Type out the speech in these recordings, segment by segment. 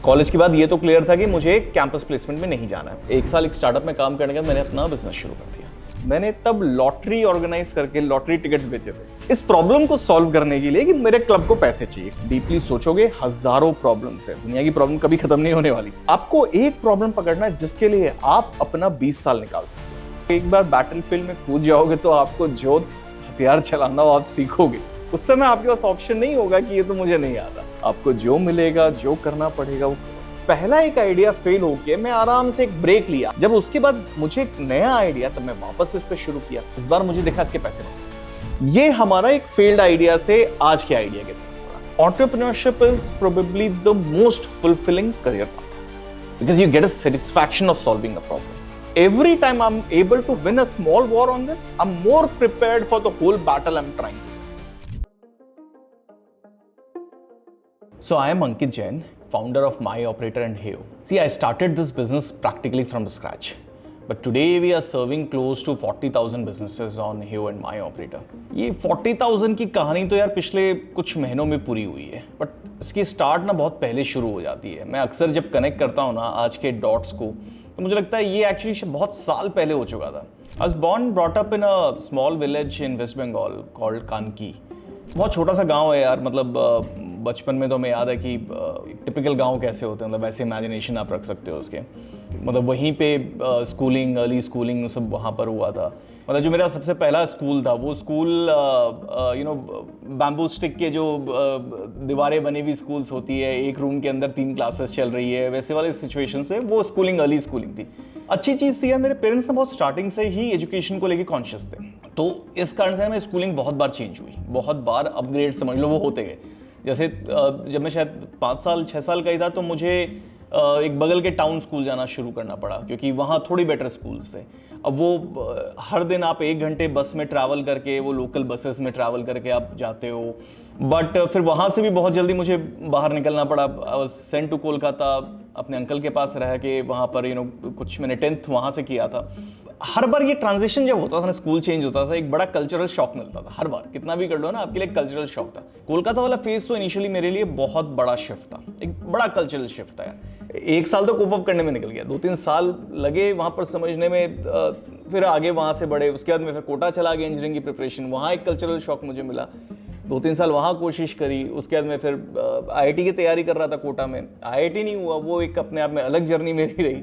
College के बाद ये तो क्लियर था कि मुझे कैंपस प्लेसमेंट में नहीं जाना है। एक साल एक स्टार्टअप में काम करने के बाद मैंने अपना बिजनेस शुरू कर दिया। मैंने तब लॉटरी ऑर्गेनाइज करके लॉटरी टिकट्स बेचे थे इस प्रॉब्लम को सॉल्व करने के लिए कि मेरे क्लब को पैसे चाहिए। डीपली सोचोगे हजारों प्रॉब्लम्स है, दुनिया की प्रॉब्लम कभी खत्म नहीं होने वाली। आपको एक प्रॉब्लम पकड़ना है जिसके लिए आप अपना 20 साल निकाल सकते हो। एक बार बैटलफील्ड में कूद जाओगे तो आपको जो हथियार चलाना हो आप सीखोगे। उस समय आपके पास ऑप्शन नहीं होगा कि ये तो मुझे नहीं आता। आपको जो मिलेगा, जो करना पड़ेगा वो। पहला एक आइडिया फेल होके मैं आराम से एक ब्रेक लिया। जब उसके बाद मुझे एक नया आइडिया, तब मैं वापस इस पे शुरू किया। इस बार मुझे देखा इसके पैसे बन सकते। ये हमारा एक फेल्ड आइडिया से आज के आइडिया के तरफ। Entrepreneurship is probably the most fulfilling career path because you get a satisfaction of solving a problem. Every time I'm able to win a small war on this, I'm more prepared for the whole battle I'm trying to. So I am Ankit Jain, founder of My Operator and Heo. See, I started this business practically from scratch. But today we are serving close to 40,000 businesses on Heo and My Operator. ये 40,000 की कहानी तो यार पिछले कुछ महीनों में पूरी हुई है, बट इसकी स्टार्ट ना बहुत पहले शुरू हो जाती है। मैं अक्सर जब कनेक्ट करता हूँ ना आज के डॉट्स को, तो मुझे लगता है ये एक्चुअली बहुत साल पहले हो चुका था। I was born brought up in a small village in West Bengal called कानकी। बहुत छोटा सा गांव है यार। मतलब बचपन में तो हमें याद है कि टिपिकल गांव कैसे होते हैं, मतलब वैसे इमेजिनेशन आप रख सकते हो उसके। मतलब वहीं पे स्कूलिंग, अर्ली स्कूलिंग सब वहाँ पर हुआ था। मतलब जो मेरा सबसे पहला स्कूल था वो स्कूल बैम्बू स्टिक के जो दीवारें बनी हुई स्कूल्स होती है, एक रूम के अंदर 3 क्लासेस चल रही है, वैसे वाले सिचुएशन से वो स्कूलिंग, अर्ली स्कूलिंग थी। अच्छी चीज़ थी यार, मेरे पेरेंट्स ना बहुत स्टार्टिंग से ही एजुकेशन को लेके कॉन्शियस थे। तो इस कारण से मेरी स्कूलिंग बहुत बार चेंज हुई, बहुत बार अपग्रेड समझ लो वो होते गए। जैसे जब मैं शायद 5 साल 6 साल का ही था तो मुझे एक बगल के टाउन स्कूल जाना शुरू करना पड़ा क्योंकि वहाँ थोड़ी बेटर स्कूल्स थे। अब वो हर दिन आप 1 घंटे बस में ट्रैवल करके, वो लोकल बसेस में ट्रैवल करके आप जाते हो। बट फिर वहाँ से भी बहुत जल्दी मुझे बाहर निकलना पड़ा। I was sent to Kolkata, अपने अंकल के पास रह के वहाँ पर कुछ मैंने 10th वहाँ से किया था। हर बार ये ट्रांजिशन जब होता था ना, स्कूल चेंज होता था, एक बड़ा कल्चरल शॉक मिलता था। हर बार कितना भी कर लो ना, आपके लिए कल्चरल शॉक था। कोलकाता वाला फेज तो इनिशियली मेरे लिए बहुत बड़ा शिफ्ट था, एक बड़ा कल्चरल शिफ्ट था यार। 1 साल तो कोप अप करने में निकल गया, 2-3 साल लगे वहाँ पर समझने में। फिर आगे वहाँ से बढ़े, उसके बाद में फिर कोटा चला गया इंजीनियरिंग की प्रिपरेशन। वहाँ एक कल्चरल शॉक मुझे मिला, 2-3 साल वहाँ कोशिश करी। उसके बाद में फिर IIT की तैयारी कर रहा था कोटा में, IIT नहीं हुआ, वो एक अपने आप में अलग जर्नी मेरी रही।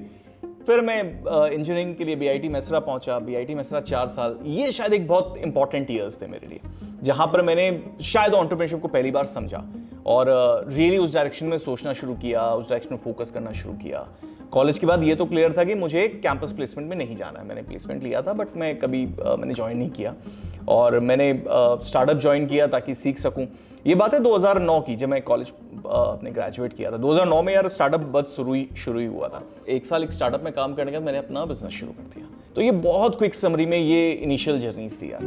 फिर मैं इंजीनियरिंग के लिए BIT मैसरा पहुंचा, BIT मैसरा 4 साल। ये शायद एक बहुत इंपॉर्टेंट ईयर्स थे मेरे लिए, जहाँ पर मैंने शायद एंटरप्रेन्योरशिप को पहली बार समझा और रियली उस डायरेक्शन में सोचना शुरू किया, उस डायरेक्शन में फोकस करना शुरू किया। कॉलेज के बाद ये तो क्लियर था कि मुझे कैंपस प्लेसमेंट में नहीं जाना है। मैंने प्लेसमेंट लिया था बट मैं कभी मैंने ज्वाइन नहीं किया और मैंने स्टार्टअप ज्वाइन किया ताकि सीख सकूं। ये बात है 2009 की, जब मैं कॉलेज अपने ग्रेजुएट किया था। 2009 में यार स्टार्टअप बस शुरू ही हुआ था। 1 साल एक स्टार्टअप में काम करने के बाद मैंने अपना बिजनेस शुरू कर दिया। तो ये बहुत क्विक समरी में ये इनिशियल जर्नीज थी यार।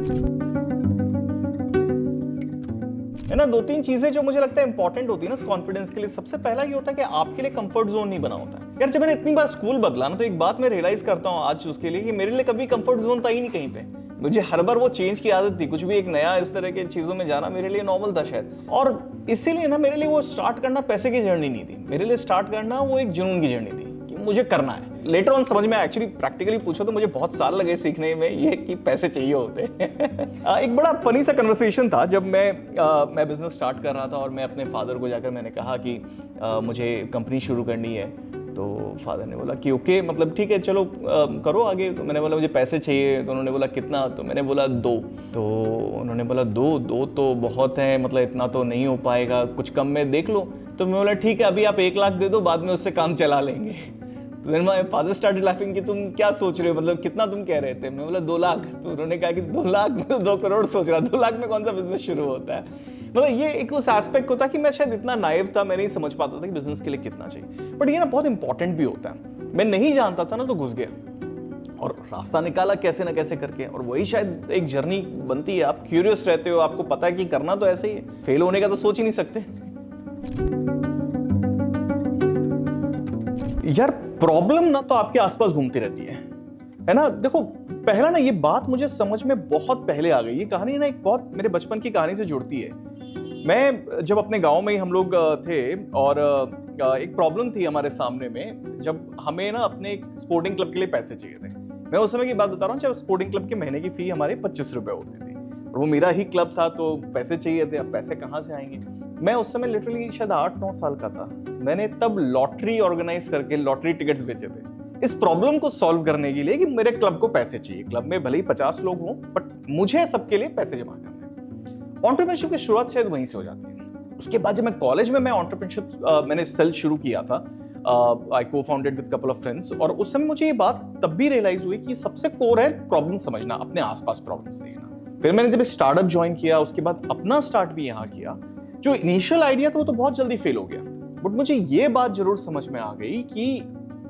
है ना, 2-3 चीजें जो मुझे लगता है इंपॉर्टेंट होती है ना कॉन्फिडेंस के लिए। सबसे पहला ये होता है कि आपके लिए कंफर्ट जोन नहीं बना होता है यार। जब मैंने इतनी बार स्कूल बदला ना, तो एक बात मैं रियलाइज करता हूँ आज उसके लिए कि मेरे लिए कभी कंफर्ट जोन था ही नहीं कहीं पे। मुझे हर बार वो चेंज की आदत थी, कुछ भी एक नया इस तरह के चीजों में जाना मेरे लिए नॉर्मल था शायद। और इसीलिए ना मेरे लिए वो स्टार्ट करना पैसे की जर्नी नहीं थी, मेरे लिए स्टार्ट करना वो एक जुनून की जर्नी थी कि मुझे करना है। लेटर ऑन समझ में, एक्चुअली प्रैक्टिकली पूछो तो मुझे बहुत साल लगे सीखने में ये कि पैसे चाहिए होते एक बड़ा फनी सा कन्वर्सेशन था जब मैं बिजनेस स्टार्ट कर रहा था और मैं अपने फादर को जाकर मैंने कहा कि मुझे कंपनी शुरू करनी है। तो फादर ने बोला कि ओके, मतलब ठीक है चलो करो आगे। तो मैंने बोला मुझे पैसे चाहिए। तो उन्होंने बोला कितना? तो मैंने बोला 2। तो उन्होंने बोला 2 तो बहुत है, मतलब इतना तो नहीं हो पाएगा, कुछ कम में देख लो। तो मैं बोला ठीक है, अभी आप 1 लाख दे दो, बाद में उससे काम चला लेंगे। तो then my father started laughing कि तुम क्या सोच रहे हो, मतलब कितना तुम कह रहे थे? मैं बोला 2 लाख। तो उन्होंने कहा कि 2 लाख में 2 करोड़ सोच रहा, 2 लाख में कौन सा बिजनेस शुरू होता है? मतलब ये एक उस एस्पेक्ट होता है कि मैं शायद इतना नाइव था, मैं नहीं समझ पाता था कि बिजनेस के लिए कितना चाहिए। बट ये ना बहुत इंपॉर्टेंट भी होता है। मैं नहीं जानता था ना, तो घुस गया और रास्ता निकाला कैसे ना कैसे करके। और वही शायद एक जर्नी बनती है। आप क्यूरियस रहते हो, आपको पता है कि करना तो ऐसे ही है, फेल होने का तो सोच ही नहीं सकते यार। प्रॉब्लम ना तो आपके आसपास घूमती रहती है ना। देखो पहला ना ये बात मुझे समझ में बहुत पहले आ गई। ये कहानी ना एक बहुत मेरे बचपन की कहानी से जुड़ती है। मैं जब अपने गांव में ही हम लोग थे और एक प्रॉब्लम थी हमारे सामने में, जब हमें ना अपने एक स्पोर्टिंग क्लब के लिए पैसे चाहिए थे। मैं उस समय की बात बता रहा हूँ जब स्पोर्टिंग क्लब के महीने की फी हमारी 25 रुपए होती थी, और वो मेरा ही क्लब था तो पैसे चाहिए थे। अब पैसे कहाँ से आएंगे? मैं उस समय लिटरली शायद 8-9 साल का था। मैंने तब लॉटरी ऑर्गेनाइज करके लॉटरी टिकट्स बेचे थे इस प्रॉब्लम को सॉल्व करने के लिए कि मेरे क्लब को पैसे चाहिए। क्लब में भले ही 50 लोग हों, बट मुझे सबके लिए पैसे जमा करने हैं। एंटरप्रेन्योरशिप की शुरुआत शायद वहीं से हो जाती है। उसके बाद जब मैं कॉलेज में एंटरप्रेन्योरशिप मैंने सेल शुरू किया था, आई को founded with couple of friends, और उस समय मुझे ये बात तब भी रियलाइज हुई कि सबसे कोर है प्रॉब्लम समझना, अपने आसपास प्रॉब्लम्स देखना। फिर मैंने जब स्टार्टअप ज्वाइन किया, उसके बाद अपना स्टार्ट भी यहाँ किया। जो इनिशियल आइडिया था वो तो बहुत जल्दी फेल हो गया, बट मुझे ये बात जरूर समझ में आ गई कि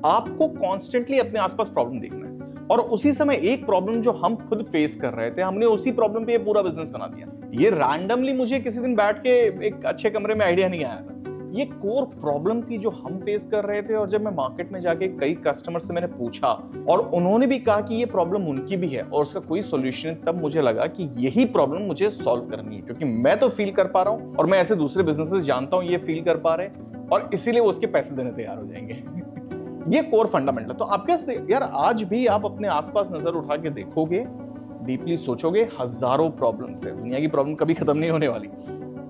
आपको कॉन्स्टेंटली अपने आसपास प्रॉब्लम देखना है। और उसी समय एक प्रॉब्लम जो हम खुद फेस कर रहे थे, हमने उसी प्रॉब्लम पे ये पूरा बिजनेस बना दिया। ये रैंडमली मुझे किसी दिन बैठ के एक अच्छे कमरे में आइडिया नहीं आया था। ये कोर प्रॉब्लम थी जो हम फेस कर रहे थे, और जब मैं मार्केट में जाके कई कस्टमर से मैंने पूछा और उन्होंने भी कहा कि ये प्रॉब्लम उनकी भी है और उसका कोई सॉल्यूशन है, तब मुझे लगा कि यही प्रॉब्लम मुझे सॉल्व करनी है, क्योंकि मैं तो फील कर पा रहा हूं और मैं ऐसे दूसरे बिजनेसेस जानता हूं ये फील कर पा रहे हैं, और इसीलिए वो उसके पैसे देने तैयार हो जाएंगे। ये कोर फंडामेंटल। तो आपके यार आज भी आप अपने आसपास नजर उठा के देखोगे, डीपली सोचोगे, हजारों प्रॉब्लम्स है। दुनिया की प्रॉब्लम कभी खत्म नहीं होने वाली।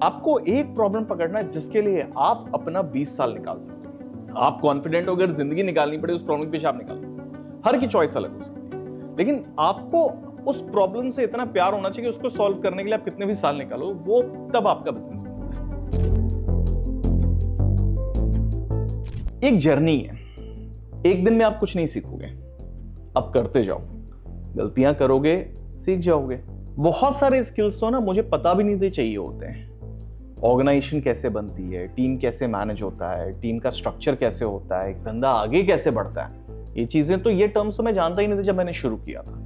आपको एक प्रॉब्लम पकड़ना है जिसके लिए आप अपना 20 साल निकाल सकते हो। आप कॉन्फिडेंट हो, अगर जिंदगी निकालनी पड़े उस प्रॉब्लम के पीछे आप निकाल दो। हर की चॉइस अलग हो सकती है, लेकिन आपको उस प्रॉब्लम से इतना प्यार होना चाहिए कि उसको सॉल्व करने के लिए आप कितने भी साल निकालो, वो तब आपका बिजनेस बनता है। एक जर्नी है, एक दिन में आप कुछ नहीं सीखोगे, आप करते जाओ, गलतियां करोगे, सीख जाओगे। बहुत सारे स्किल्स तो ना मुझे पता भी नहीं थे चाहिए होते हैं। ऑर्गेनाइजेशन कैसे बनती है, टीम कैसे मैनेज होता है, टीम का स्ट्रक्चर कैसे होता है, एक धंधा आगे कैसे बढ़ता है, ये चीजें तो, ये टर्म्स तो मैं जानता ही नहीं था जब मैंने शुरू किया था।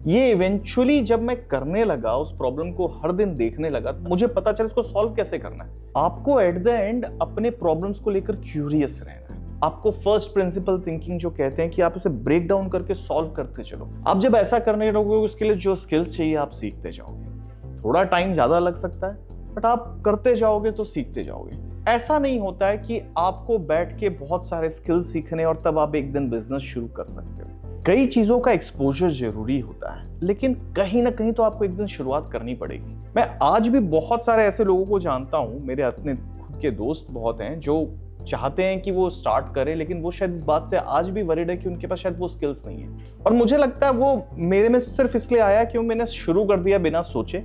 ये इवेंचुअली जब मैं करने लगा, उस प्रॉब्लम को हर दिन देखने लगा, तो मुझे पता चला इसको सॉल्व कैसे करना है। आपको एट द एंड अपने प्रॉब्लम्स को लेकर क्यूरियस रहना है। आपको फर्स्ट प्रिंसिपल थिंकिंग जो कहते हैं कि आप उसे ब्रेक डाउन करके सॉल्व करते चलो। आप जब ऐसा करने लगोगे, उसके लिए जो स्किल्स चाहिए आप सीखते जाओगे। थोड़ा टाइम ज्यादा लग सकता है, बट आप करते जाओगे तो सीखते जाओगे। ऐसा नहीं होता है कि आपको बैठ के बहुत सारे स्किल्स सीखने और तब आप एक दिन बिजनेस शुरू कर सकते हो। कई चीजों का एक्सपोजर जरूरी होता है, लेकिन कहीं ना कहीं तो आपको एक दिन शुरुआत करनी पड़ेगी। मैं आज भी बहुत सारे ऐसे लोगों को जानता हूं, मेरे अपने खुद के दोस्त बहुत हैं जो चाहते हैं कि वो स्टार्ट करें, लेकिन वो शायद इस बात से आज भी वरीड है कि उनके पास शायद वो स्किल्स नहीं है। और मुझे लगता है वो मेरे में सिर्फ इसलिए आया कि मैंने शुरू कर दिया बिना सोचे,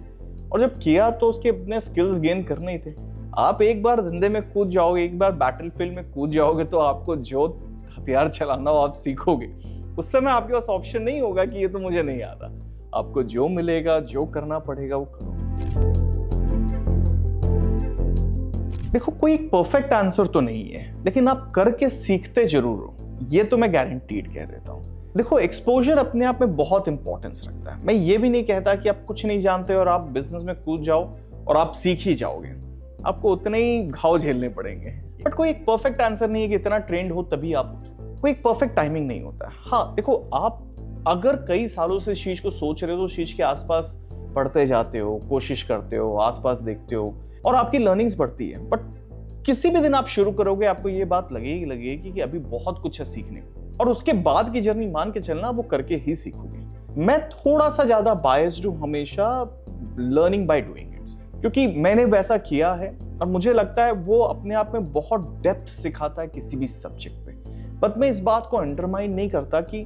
और जब किया तो उसके अपने स्किल्स गेन करने ही थे। आप एक बार धंधे में कूद जाओगे, एक बार बैटलफील्ड में कूद जाओगे, तो आपको जो हथियार चलाना हो आप सीखोगे। उस समय आपके पास ऑप्शन नहीं होगा कि ये तो मुझे नहीं आता। आपको जो मिलेगा, जो करना पड़ेगा वो करो। देखो, कोई एक परफेक्ट आंसर तो नहीं है, लेकिन आप करके सीखते जरूर हो, ये तो मैं गारंटीड कह देता हूं। देखो, एक्सपोजर अपने आप में बहुत इंपॉर्टेंस रखता है। मैं ये भी नहीं कहता कि आप कुछ नहीं जानते और आप बिजनेस में कूद जाओ और आप सीख ही जाओगे। आपको उतने ही घाव झेलने पड़ेंगे। बट कोई एक परफेक्ट आंसर नहीं है कि इतना ट्रेंड हो तभी आप उठो। कोई एक परफेक्ट टाइमिंग नहीं होता है। हाँ देखो, आप अगर कई सालों से इस चीज को सोच रहे हो तो उस चीज के आसपास पढ़ते जाते हो, कोशिश करते हो, आसपास देखते हो और आपकी लर्निंग्स बढ़ती है। बट किसी भी दिन आप शुरू करोगे, आपको ये बात लगेगी कि अभी बहुत कुछ है सीखने को, और उसके बाद की जर्नी मान के चलना वो करके ही सीखोगे। मैं थोड़ा सा ज्यादा बायस्ड हूं हमेशा लर्निंग बाय डूइंग इट, क्योंकि मैंने वैसा किया है और मुझे लगता है वो अपने आप में बहुत डेप्थ सिखाता है किसी भी सब्जेक्ट पे। बट मैं इस बात को अंडरमाइन नहीं करता कि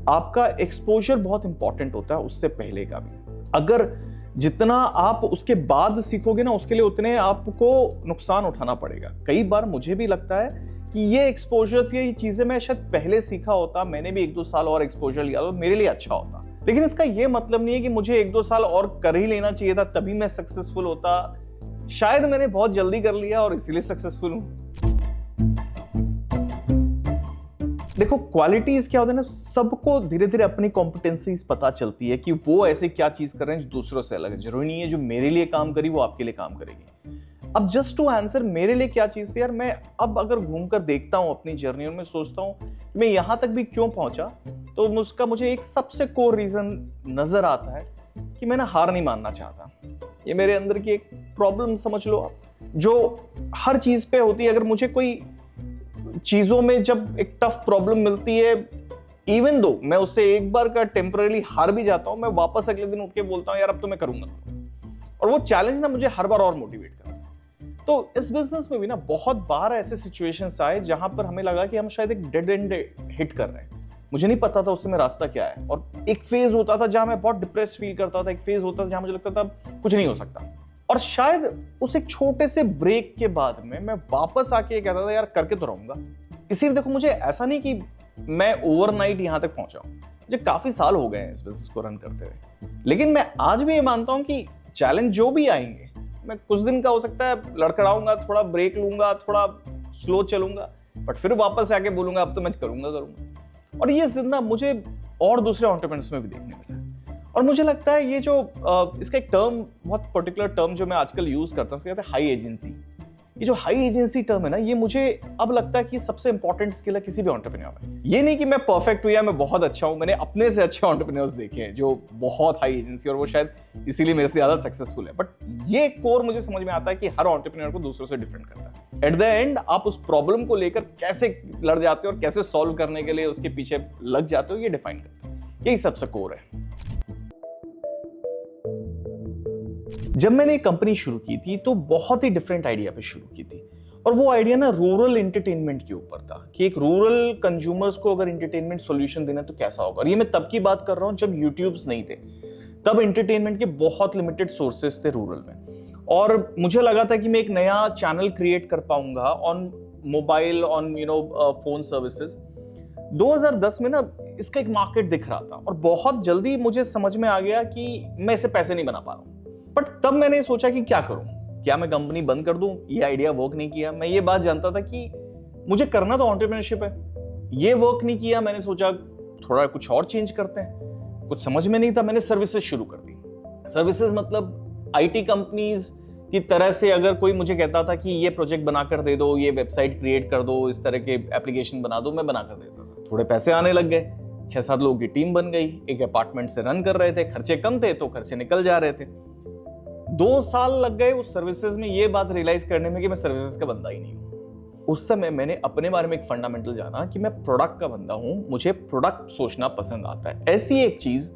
आपका एक्सपोजर बहुत इंपॉर्टेंट होता है उससे पहले का भी। अगर जितना आप उसके बाद सीखोगे ना, उसके लिए उतने आपको नुकसान उठाना पड़ेगा। कई बार मुझे भी लगता है कि ये एक्सपोजर्स, ये चीजें मैं शायद पहले सीखा होता, मैंने भी 1-2 साल और एक्सपोजर लिया तो मेरे लिए अच्छा होता। लेकिन इसका ये मतलब नहीं है कि मुझे 1-2 साल और कर ही लेना चाहिए था तभी मैं सक्सेसफुल होता। शायद मैंने बहुत जल्दी कर लिया और इसीलिए सक्सेसफुल हूं। देखो, क्वालिटीज क्या होता है ना, सबको धीरे धीरे अपनी कॉम्पिटेंसीज पता चलती है कि वो ऐसे क्या चीज कर रहे हैं जो दूसरों से अलग है। जरूरी नहीं है जो मेरे लिए काम करी वो आपके लिए काम करेगी। अब जस्ट टू आंसर मेरे लिए क्या चीज थी यार, मैं अब अगर घूमकर देखता हूं अपनी जर्नी और मैं सोचता हूं कि मैं यहां तक भी क्यों पहुंचा, तो उसका मुझे एक सबसे कोर रीजन नजर आता है कि मैंने हार नहीं मानना चाहता। ये मेरे अंदर की एक प्रॉब्लम समझ लो आप, जो हर चीज पे होती है। अगर मुझे कोई चीजों में जब एक टफ प्रॉब्लम मिलती है, इवन दो मैं उससे एक बार का टेम्पररी हार भी जाता हूं, मैं वापस अगले दिन उठ के बोलता हूं यार अब तो मैं करूंगा, और वो चैलेंज ना मुझे हर बार और मोटिवेट करता है। तो इस बिजनेस में भी ना बहुत बार ऐसे सिचुएशंस आए जहां पर हमें लगा कि हम शायद एक डेड एंड हिट कर रहे हैं। मुझे नहीं पता था उस समय रास्ता क्या है, और एक फेज होता था जहां मैं बहुत डिप्रेस फील करता था, एक फेज होता था जहां मुझे लगता था कुछ नहीं हो सकता, और शायद उस एक छोटे से ब्रेक के बाद में मैं वापस आके ये कहता था यार करके तो रहूंगा। इसीलिए देखो, मुझे ऐसा नहीं कि मैं ओवरनाइट यहां तक पहुंचा हूं, मुझे काफी साल हो गए हैं इस बिजनेस को रन करते हुए, लेकिन मैं आज भी ये मानता हूं कि चैलेंज जो भी आएंगे, मैं कुछ दिन का हो सकता है लड़खड़ाऊंगा, थोड़ा ब्रेक लूंगा, थोड़ा स्लो चलूंगा, बट फिर वापस आके बोलूंगा अब तो मैं करूंगा। और ये जिंदा मुझे और दूसरे एंटरप्रेन्योर्स में भी देखने मिला है। और मुझे लगता है ये जो इसका एक टर्म, बहुत पर्टिकुलर टर्म जो मैं आजकल यूज करता हूं, उसको कहते हैं हाई एजेंसी। ये जो हाई एजेंसी टर्म है ना, ये मुझे अब लगता है कि सबसे इंपॉर्टेंट स्किल है किसी भी एंटरप्रेन्योर में। ये नहीं कि मैं परफेक्ट हूं या मैं बहुत अच्छा हूं, मैंने अपने से अच्छे एंटरप्रेन्योर्स देखे हैं जो बहुत हाई एजेंसी, और वो शायद इसीलिए मेरे से ज्यादा सक्सेसफुल है। बट ये कोर मुझे समझ में आता है कि हर एंटरप्रेन्योर को दूसरों से डिफरेंट करता है। एट द एंड आप उस प्रॉब्लम को लेकर कैसे लड़ जाते हो और कैसे सॉल्व करने के लिए उसके पीछे लग जाते हो, ये डिफाइन करता है। यही सबसे कोर है। जब मैंने एक कंपनी शुरू की थी तो बहुत ही डिफरेंट आइडिया पे शुरू की थी, और वो आइडिया ना रूरल एंटरटेनमेंट के ऊपर था कि एक रूरल कंज्यूमर्स को अगर एंटरटेनमेंट सॉल्यूशन देना तो कैसा होगा। और ये मैं तब की बात कर रहा हूं जब यूट्यूब्स नहीं थे, तब एंटरटेनमेंट के बहुत लिमिटेड सोर्सेस थे रूरल में, और मुझे लगा था कि मैं एक नया चैनल क्रिएट कर पाऊंगा on mobile, on phone services. 2010 में ना इसका एक मार्केट दिख रहा था, और बहुत जल्दी मुझे समझ में आ गया कि मैं इसे पैसे नहीं बना पा रहा हूं। बट तब मैंने सोचा कि क्या करूं, क्या मैं कंपनी बंद कर दूं? ये आइडिया वर्क नहीं किया। मैं ये बात जानता था कि मुझे करना तो एंटरप्रेन्योरशिप है, ये वर्क नहीं किया। मैंने सोचा थोड़ा कुछ और चेंज करते हैं, कुछ समझ में नहीं था, मैंने सर्विसेज शुरू कर दी। सर्विसेज मतलब आईटी कंपनीज की तरह से अगर कोई मुझे कहता था कि ये प्रोजेक्ट बनाकर दे दो, ये वेबसाइट क्रिएट कर दो, इस तरह के एप्लीकेशन बना दो, मैं बनाकर देता था। थोड़े पैसे आने लग गए, 6-7 लोगों की टीम बन गई, एक अपार्टमेंट से रन कर रहे थे, खर्चे कम थे तो खर्चे निकल जा रहे थे। 2 साल लग गए उस सर्विसेज में ये बात रियलाइज करने में कि मैं सर्विसेज का बंदा ही नहीं हूं। उस समय मैंने अपने बारे में एक फंडामेंटल जाना कि मैं प्रोडक्ट का बंदा हूं, मुझे प्रोडक्ट सोचना पसंद आता है, ऐसी एक चीज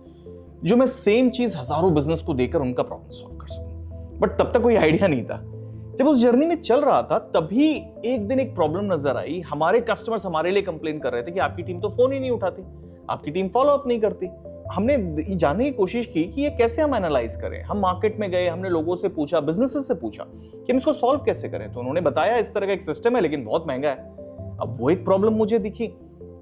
जो मैं सेम चीज हजारों बिजनेस को देकर उनका प्रॉब्लम सॉल्व कर सकूं। बट तब तक कोई आइडिया नहीं था। जब उस जर्नी में चल रहा था तभी एक दिन एक प्रॉब्लम नजर आई। हमारे कस्टमर्स हमारे लिए कंप्लेन कर रहे थे कि आपकी टीम तो फोन ही नहीं उठाती, आपकी टीम फॉलो अप नहीं करती। हमने जानने की कोशिश की कि ये कैसे हम एनालाइज करें। हम मार्केट में गए, हमने लोगों से पूछा, बिजनेसेस से पूछा कि हम इसको सॉल्व कैसे करें। तो उन्होंने बताया इस तरह का एक सिस्टम है लेकिन बहुत महंगा है। अब वो एक प्रॉब्लम मुझे दिखी,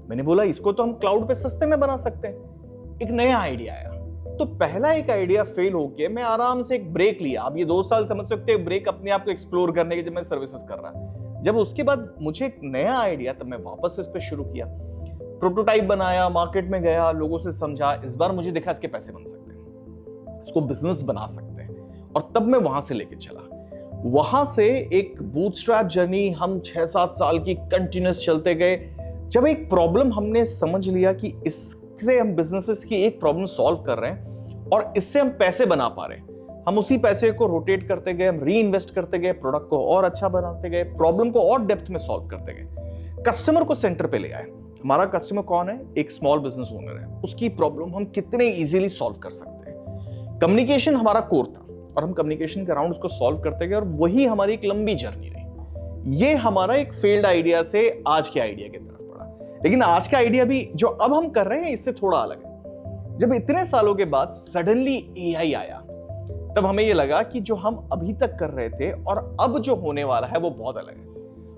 मैंने बोला इसको तो हम क्लाउड पे सस्ते में बना सकते हैं। एक नया आइडिया आया। तो पहला एक आइडिया फेल होके मैं आराम से एक ब्रेक लिया। अब ये 2 साल समझ सकते हैं ब्रेक अपने आप को एक्सप्लोर करने के, जब मैं सर्विसेज कर रहा। जब उसके बाद मुझे एक नया आइडिया, तब मैं वापस इस पे शुरू किया, प्रोटोटाइप बनाया, मार्केट में गया, लोगों से समझा। इस बार मुझे देखा इसके पैसे बन सकते हैं, इसको बिजनेस बना सकते हैं, और तब मैं वहां से लेके चला। वहां से एक बूटस्ट्रैप जर्नी हम 6-7 साल की कंटिन्यूस चलते गए। जब एक प्रॉब्लम हमने समझ लिया कि इससे हम बिजनेसेस की एक प्रॉब्लम सॉल्व कर रहे हैं और इससे हम पैसे बना पा रहे हैं, हम उसी पैसे को रोटेट करते गए, हम री इन्वेस्ट करते गए, प्रोडक्ट को और अच्छा बनाते गए, प्रॉब्लम को और डेप्थ में सॉल्व करते गए, कस्टमर को सेंटर पे ले आए। हमारा कस्टमर कौन है? एक स्मॉल बिजनेस ओनर है, उसकी प्रॉब्लम हम कितने इजीली सॉल्व कर सकते हैं। कम्युनिकेशन हमारा कोर था और हम कम्युनिकेशन के अराउंड उसको सॉल्व करते गए, और वही हमारी एक लंबी जर्नी रही। ये हमारा एक फेल्ड आइडिया से आज के आइडिया की तरफ बढ़ा। लेकिन आज का आइडिया भी जो अब हम कर रहे हैं इससे थोड़ा अलग है। जब इतने सालों के बाद सडनली एआई आया, तब हमें यह लगा कि जो हम अभी तक कर रहे थे और अब जो होने वाला है वो बहुत अलग है।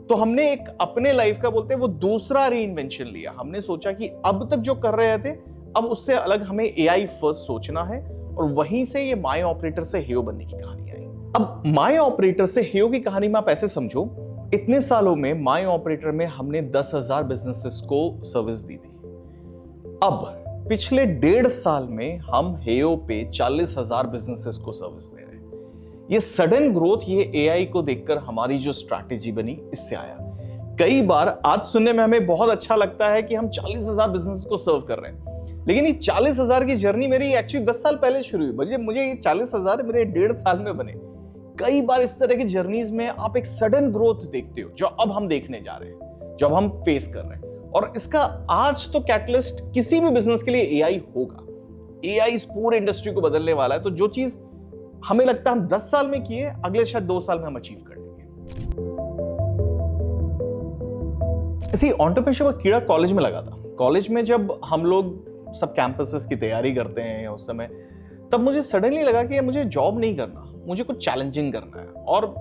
तो हमने एक अपने लाइफ का बोलते हैं वो दूसरा रीइन्वेंशन लिया। हमने सोचा कि अब तक जो कर रहे थे, अब उससे अलग हमें एआई फर्स्ट सोचना है, और वहीं से ये माय ऑपरेटर से हेयो बनने की कहानी आई। अब माय ऑपरेटर से हेयो की कहानी में आप ऐसे समझो, इतने सालों में माय ऑपरेटर में हमने 10,000 बिजनेसेस को सर्विस दी थी। अब पिछले 1.5 साल में हम हेयो पे 40,000 बिजनेसेस को सर्विस दे रहे हैं। ये सडन ग्रोथ, ये एआई को देखकर हमारी जो स्ट्रैटेजी बनी, इससे आया। कई बार आज सुनने में हमें बहुत अच्छा लगता है कि हम 40,000 बिजनेस को सर्व कर रहे हैं, लेकिन ये 40,000 की जर्नी मेरी एक्चुअली 10 साल पहले शुरू हुई। मुझे ये 40,000 मेरे 1.5 साल में बने। कई बार इस तरह की जर्नीज में आप एक सडन ग्रोथ देखते हो जो अब हम देखने जा रहे हैं। जो अब हम फेस कर रहे हैं। और इसका आज तो कैटलिस्ट किसी भी बिजनेस के लिए एआई होगा। एआई इस पूरे इंडस्ट्री को बदलने वाला है। तो जो चीज हमें लगता है हम 10 साल में किए, अगले शायद 2 साल में हम अचीव कर लेंगे। इसी एंटरप्रेन्योरशिप का कीड़ा कॉलेज में लगा था। कॉलेज में जब हम लोग सब कैंपसेस की तैयारी करते हैं उस समय, तब मुझे सडनली लगा कि मुझे जॉब नहीं करना, मुझे कुछ चैलेंजिंग करना है। और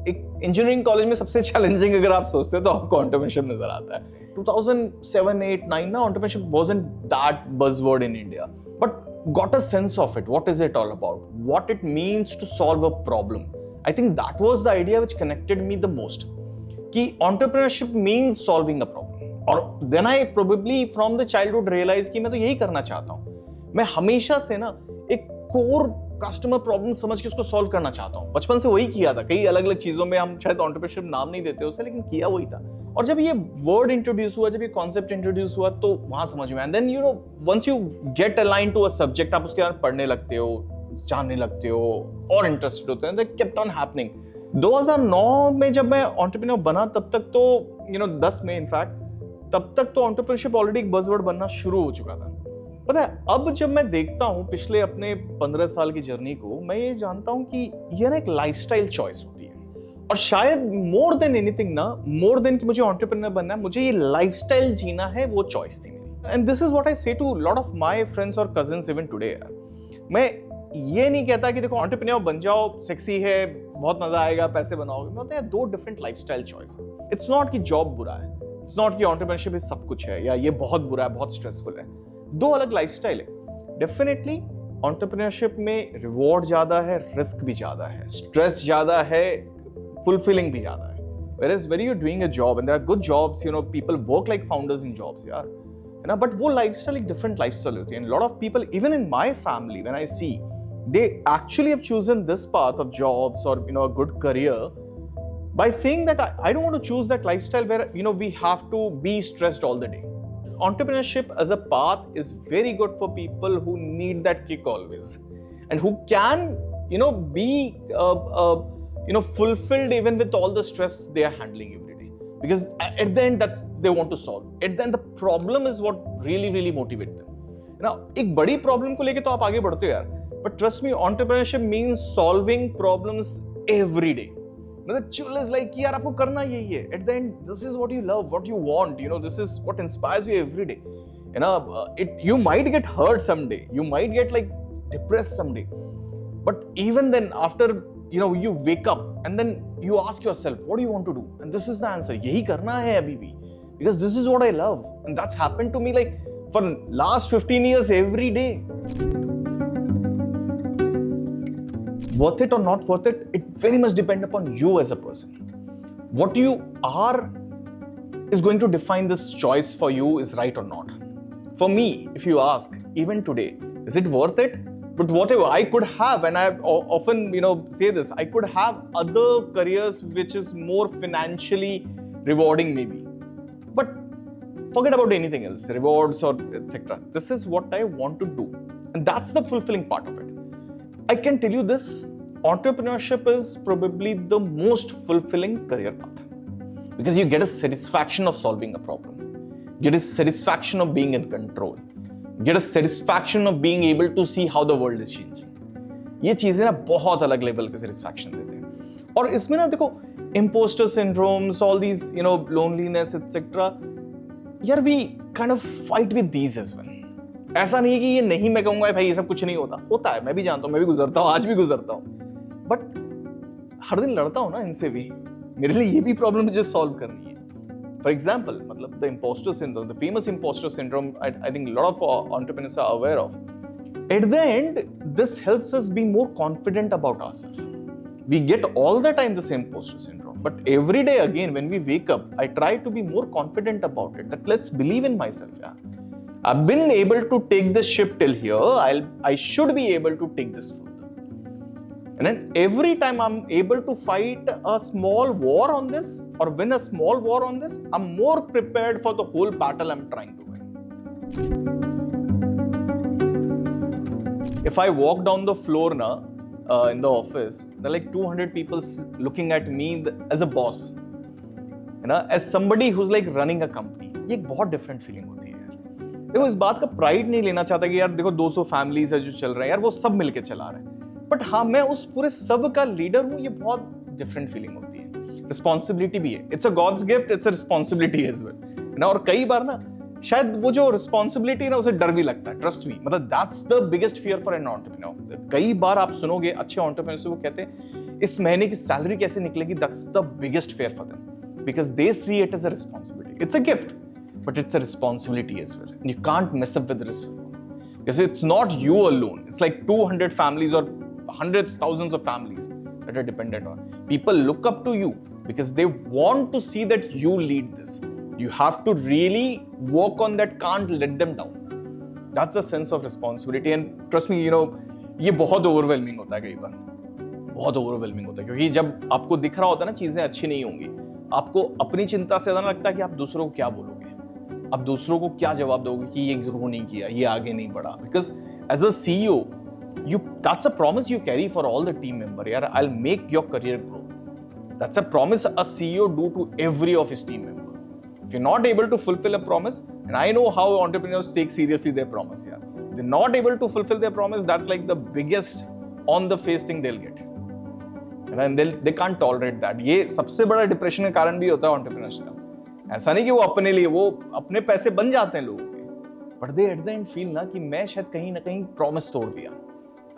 एक इंजीनियरिंग कॉलेज में सबसे चैलेंजिंग अगर आप सोचते हो तो आपको एंटरप्रेन्योरशिप नजर आता है। 2007, 8, 9 ना entrepreneurship wasn't that buzzword in India, but got a sense of it. What is it all about? What it means to solve a problem. I think that was the idea which connected me the most. कि entrepreneurship means solving a problem. और then I probably from the childhood realized कि मैं तो यही करना चाहता हूँ। मैं हमेशा से ना एक कोर कस्टमर प्रॉब्लम समझ के उसको सॉल्व करना चाहता हूँ। बचपन से वही किया था। कई अलग अलग चीजों में हम शायद एंटरप्रेन्योरशिप नाम नहीं देते उसे, लेकिन किया वही था। और जब ये वर्ड इंट्रोड्यूस हुआ, जब ये कॉन्सेप्ट इंट्रोड्यूस हुआ, तो वहां समझ में, and then you know once you get align to a subject, आप उसके बारे में पढ़ने लगते हो, जानने लगते हो और इंटरेस्टेड होते हैं। That kept on happening. 2009 में जब मैं एंटरप्रेन्योर बना, तब तक तो 10 में इनफैक्ट, तब तक तो एंटरप्रेन्योरशिप ऑलरेडी एक बज़वर्ड बनना शुरू हो चुका था। पता है, अब जब मैं देखता हूं पिछले अपने 15 साल की जर्नी को, मैं ये जानता हूं कि यह ना एक लाइफस्टाइल चॉइस होती है। और शायद मोर देन एनीथिंग ना, मोर देन कि मुझे एंटरप्रेन्योर बनना है, मुझे ये लाइफस्टाइल जीना है, वो चॉइस थी मेरी। And this is what I say to lot of my friends और कजिन्स इवन टुडे। मैं ये नहीं कहता कि देखो एंटरप्रेन्योर बन जाओ, सेक्सी है, बहुत मजा आएगा, पैसे बनाओगे। मैं बोलता है दो डिफरेंट लाइफस्टाइल चॉइस है। इट्स नॉट कि जॉब बुरा है, इट्स नॉट कि एंटरप्रेन्योरशिप सब कुछ है या ये बहुत बुरा है, बहुत स्ट्रेसफुल है। दो अलग लाइफस्टाइल है। डेफिनेटली एंटरप्रेन्योरशिप में रिवॉर्ड ज्यादा है, रिस्क भी ज्यादा है, स्ट्रेस ज्यादा है, फुलफिलिंग भी ज्यादा है। Whereas when you're doing a job and there are good jobs, people work like founders in jobs, यार, है ना? But वो लाइफस्टाइल एक डिफरेंट लाइफस्टाइल होती है। And a lot of people, even in my family, when I see, they actually have chosen this path of jobs or a good career by saying that I don't want to choose that lifestyle where we have to be stressed all the day. Entrepreneurship as a path is very good for people who need that kick always, and who can be fulfilled even with all the stress they are handling every day, because at the end that's they want to solve. At the end the problem is what really motivate them. Now एक बड़ी problem को लेके तो आप आगे बढ़ते हो यार, but trust me, entrepreneurship means solving problems every day. मतलब chill is like यार आपको करना यही है। At the end, this is what you love, what you want. This is what inspires you every day. You might get hurt someday, you might get like depressed someday, but even then, after you wake up and then you ask yourself, what do you want to do? And this is the answer. यही करना है अभी भी, because this is what I love, and that's happened to me like for last 15 years every day. Worth it or not worth it, it very much depends upon you as a person. What you are is going to define this choice for you is right or not. For me, if you ask, even today, is it worth it? But whatever I could have, and I often say this, I could have other careers which is more financially rewarding maybe. But forget about anything else, rewards or etc. This is what I want to do, and that's the fulfilling part of it. I can tell you this, entrepreneurship is probably the most fulfilling career path, because you get a satisfaction of solving a problem, get a satisfaction of being in control, get a satisfaction of being able to see how the world is changing. ये चीजें ना बहुत अलग level के satisfaction देते हैं। और इसमें ना देखो, imposter syndromes, all these loneliness etc, यार we kind of fight with these as well. ऐसा नहीं है कि ये नहीं, मैं कहूंगा भाई ये सब कुछ नहीं होता है, मैं भी जानता हूँ, मैं भी गुजरता हूँ, आज भी गुजरता हूँ, बट हर दिन लड़ता हूँ ना इनसे भी। मेरे लिए ये भी प्रॉब्लम मुझे सॉल्व करनी है। फॉर एग्जाम्पल, मतलब the impostor syndrome, the famous impostor syndrome, I think lot of entrepreneurs are aware of. At the end this helps us be more confident about ourself. We get all the time the same imposter syndrome, but every day again when we wake up, I try to be more confident about it, that let's believe in myself. I've been able to take this ship till here, I should be able to take this further. And then every time I'm able to fight a small war on this or win a small war on this, I'm more prepared for the whole battle I'm trying to win. If I walk down the floor now, in the office, there are like 200 people looking at me as a boss. है ना, as somebody who's like running a company, ये एक बहुत different feeling होती है यार। देखो इस बात का प्राइड नहीं लेना चाहता कि यार देखो 200 फैमिलीज है जो चल रहे हैं यार, वो सब मिलके चला रहे हैं, बट हाँ मैं उस पूरे सब का लीडर हूँ, ये बहुत डिफरेंट फीलिंग होती है। रिस्पॉन्सिबिलिटी भी है, it's a God's gift, it's a responsibility as well ना। और कई बार ना शायद वो जो रिस्पॉन्सिबिलिटी ना उसे डर भी लगता है, ट्रस्ट मी, मतलब that's the biggest fear for an entrepreneur. कई बार आप सुनोगे अच्छे एंटरप्रेन्योर से वो कहते हैं इस महीने की सैलरी कैसे निकलेगी, that's the biggest fear for them, because they see it as a responsibility. It's a gift but it's a responsibility as well, and you can't mess up with this because it's not you alone, it's like 200 families or hundreds, thousands of families that are dependent on. People look up to you because they want to see that you lead this. You have to really work on that, can't let them down. That's a sense of responsibility, and trust me, you know, ये बहुत overwhelming होता है, कई बार बहुत overwhelming होता है, क्योंकि जब आपको दिख रहा होता है ना चीजें अच्छी नहीं होंगी, आपको अपनी चिंता से ज्यादा लगता है कि आप दूसरों को क्या बोलोगे, आप दूसरों को क्या जवाब दोगे कि ये ग्रो नहीं किया, ये आगे नहीं बढ़ा। Because as a CEO you that's a promise you carry for all the team member, यार I'll make your career grow. That's a promise a CEO do to every of his team member. If you're not able to fulfill a promise, and I know how entrepreneurs take seriously their promise, यार they're not able to fulfill their promise, that's like the biggest on the face thing they'll get, and they can't tolerate that. ये सबसे बड़ा depression का कारण भी होता है entrepreneurs का। ऐसा नहीं कि वो अपने लिए, वो अपने पैसे बन जाते हैं लोगों के, but they eight the and feel ना कि मैं शायद कहीं ना कहीं प्रॉमिस तोड़ दिया।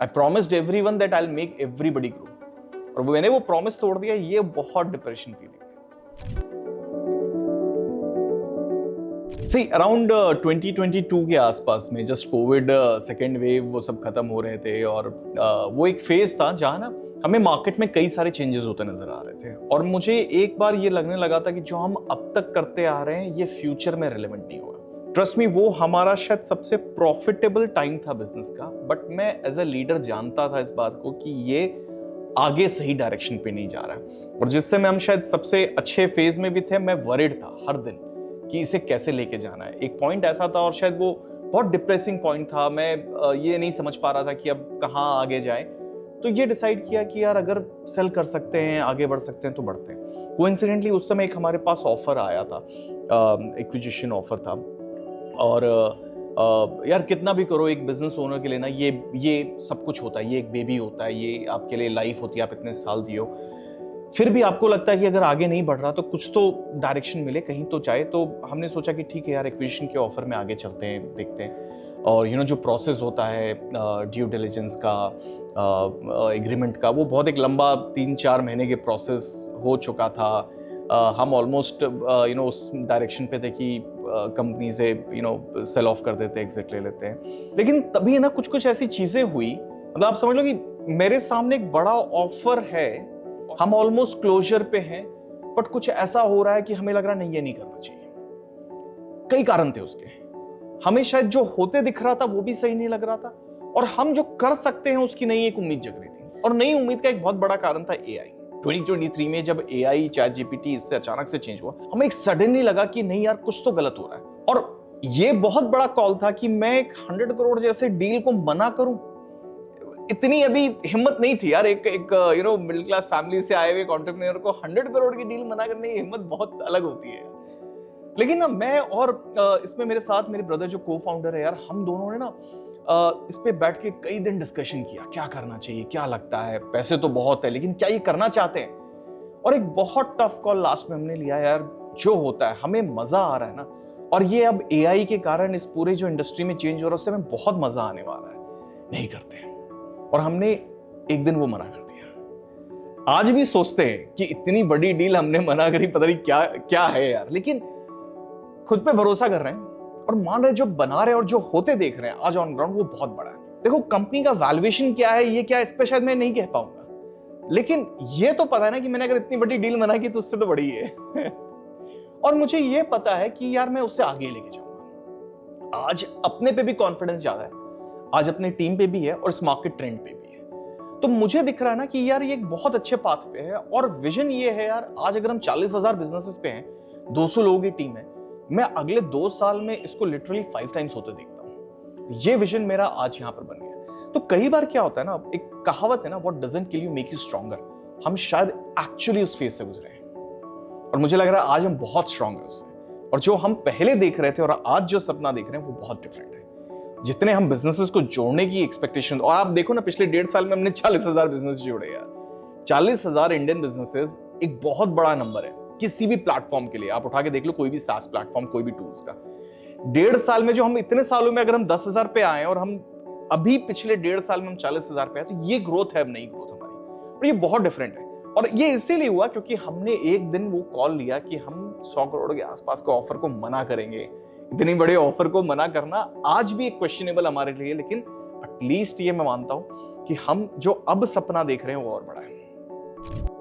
आई promised everyone that I will make everybody grow, और मैंने वो प्रॉमिस तोड़ दिया, ये बहुत डिप्रेशन फीलिंग है। सी अराउंड 2022 के आसपास में जस्ट कोविड सेकेंड वेव वो सब खत्म हो रहे थे, और वो एक फेज था जहाँ ना हमें मार्केट में कई सारे चेंजेस होते नजर आ रहे थे, और मुझे एक बार ये लगने लगा था कि जो हम अब तक करते आ रहे हैं ये फ्यूचर में रिलेवेंट नहीं होगा। ट्रस्ट मी, वो हमारा शायद सबसे प्रॉफिटेबल टाइम था बिजनेस का, बट मैं एज अ लीडर जानता था इस बात को कि ये आगे सही डायरेक्शन पे नहीं जा रहा है, और जिससे मैं हम शायद सबसे अच्छे फेज में भी थे, मैं वरिड था हर दिन कि इसे कैसे लेके जाना है। एक पॉइंट ऐसा था, और शायद वो बहुत डिप्रेसिंग पॉइंट था, मैं ये नहीं समझ पा रहा था कि अब कहाँ आगे जाए, तो ये डिसाइड किया कि यार अगर सेल कर सकते हैं, आगे बढ़ सकते हैं तो बढ़ते हैं। कोइंसिडेंटली उस समय एक हमारे पास ऑफर आया था, एक्विजिशन ऑफर था, और यार कितना भी करो एक बिजनेस ओनर के लिए ना, ये सब कुछ होता है, ये एक बेबी होता है, ये आपके लिए लाइफ होती है, आप इतने साल दियो, फिर भी आपको लगता है कि अगर आगे नहीं बढ़ रहा तो कुछ तो डायरेक्शन मिले, कहीं तो जाए। तो हमने सोचा कि ठीक है यार, एक्विजिशन के ऑफर में आगे चलते हैं, देखते हैं। और जो प्रोसेस होता है ड्यू डिलिजेंस का, एग्रीमेंट का, वो बहुत एक लंबा 3-4 महीने के प्रोसेस हो चुका था। हम ऑलमोस्ट उस डायरेक्शन पे थे कि कंपनी से सेल ऑफ कर देते, एग्जिट ले लेते हैं। लेकिन तभी ना कुछ ऐसी चीजें हुई, मतलब आप समझ लो कि मेरे सामने एक बड़ा ऑफर है, हम ऑलमोस्ट क्लोजर पे हैं, बट कुछ ऐसा हो रहा है कि हमें लग रहा नहीं, ये नहीं करना चाहिए। कई कारण थे उसके, हमें शायद जो होते दिख रहा था वो भी सही नहीं लग रहा था, और हम जो कर सकते हैं उसकी नई एक उम्मीद जग रही थी। और नई उम्मीद का एक बहुत बड़ा कारण था एआई। 2023 में जब एआई, चैट जीपीटी इससे अचानक से चेंज हुआ, हमें एक सडनली लगा कि नहीं यार, कुछ तो गलत हो रहा है। और ये बहुत बड़ा कॉल था कि मैं एक 100 करोड़ जैसे डील को मना करूं, इतनी अभी हिम्मत नहीं थी यार। एक मिडिल क्लास फैमिली से आए हुए एंटरप्रेन्योर को 100 करोड़ की डील मना करने की हिम्मत बहुत अलग होती है। लेकिन ना मैं और इसमें मेरे साथ मेरे ब्रदर जो को फाउंडर है यार, हम दोनों ने ना इस पे बैठ के कई दिन डिस्कशन किया, क्या करना चाहिए, क्या लगता है, पैसे तो बहुत है लेकिन क्या ये करना चाहते हैं। और एक बहुत टफ कॉल लास्ट में हमने लिया यार, जो होता है हमें मजा आ रहा है ना, और ये अब एआई के कारण इस पूरे जो इंडस्ट्री में चेंज हो रहा है उससे हमें बहुत मजा आने वाला है, नहीं करते हैं। और हमने एक दिन वो मना कर दिया। आज भी सोचते हैं कि इतनी बड़ी डील हमने मना करी, पता नहीं क्या क्या है यार, लेकिन खुद पे भरोसा कर रहे हैं और मान रहे हैं जो बना रहे हैं और जो होते देख रहे हैं आज ऑन ग्राउंड, वो बहुत बड़ा है। देखो कंपनी का वैल्यूएशन क्या है, ये क्या, इस पे शायद मैं नहीं कह पाऊंगा, लेकिन ये तो पता है ना कि मैंने अगर इतनी बड़ी डील मना की तो उससे तो बड़ी है और मुझे ये पता है कि यार मैं उससे आगे लेके जाऊंगा। आज अपने पे भी कॉन्फिडेंस ज्यादा है, आज अपने टीम पे भी है और इस मार्केट ट्रेंड पे भी है। तो मुझे दिख रहा है ना कि यार ये एक बहुत अच्छे पाथ पे है, और विजन ये है यार, आज अगर हम 40,000 बिजनेसेस पे हैं, 200 लोगों की टीम है, मैं अगले 2 साल में इसको लिटरली 5 टाइम्स होते देखता हूं। ये विजन मेरा आज यहां पर बन गया। तो कई बार क्या होता है ना, एक कहावत है ना, what doesn't kill you make you stronger. हम शायद एक्चुअली उस फेज से गुजरे हैं, और मुझे लग रहा है आज हम बहुत स्ट्रांग हैं उससे। और जो हम पहले देख रहे थे और आज जो सपना देख रहे हैं वो बहुत डिफरेंट है। जितने हम बिजनेसेस को जोड़ने की एक्सपेक्टेशन, और आप देखो ना पिछले 1.5 साल में हमने 40,000 बिजनेस जोड़े यार। 40,000 इंडियन बिजनेसेस एक बहुत बड़ा नंबर है किसी भी प्लेटफॉर्म के लिए। आप उठा के देख लो कोई भी सास प्लेटफॉर्म, कोई भी टूल्स का। 1.5 साल में जो हम इतने सालों में अगर हम 10,000 पे आए और हम अभी पिछले 1.5 साल में हम 40,000 पे आए, तो ये ग्रोथ है, अब नई ग्रोथ हमारी, और ये बहुत डिफरेंट है। और ये इसीलिए हुआ क्योंकि हमने एक दिन वो कॉल लिया कि हम 100 करोड़ के आसपास के ऑफर को मना करेंगे। इतने बड़े ऑफर को मना करना आज भी एक क्वेश्चनेबल हमारे लिए, लेकिन एटलीस्ट ये मैं मानता हूं कि हम जो अब सपना देख रहे हैं वो और बड़ा है।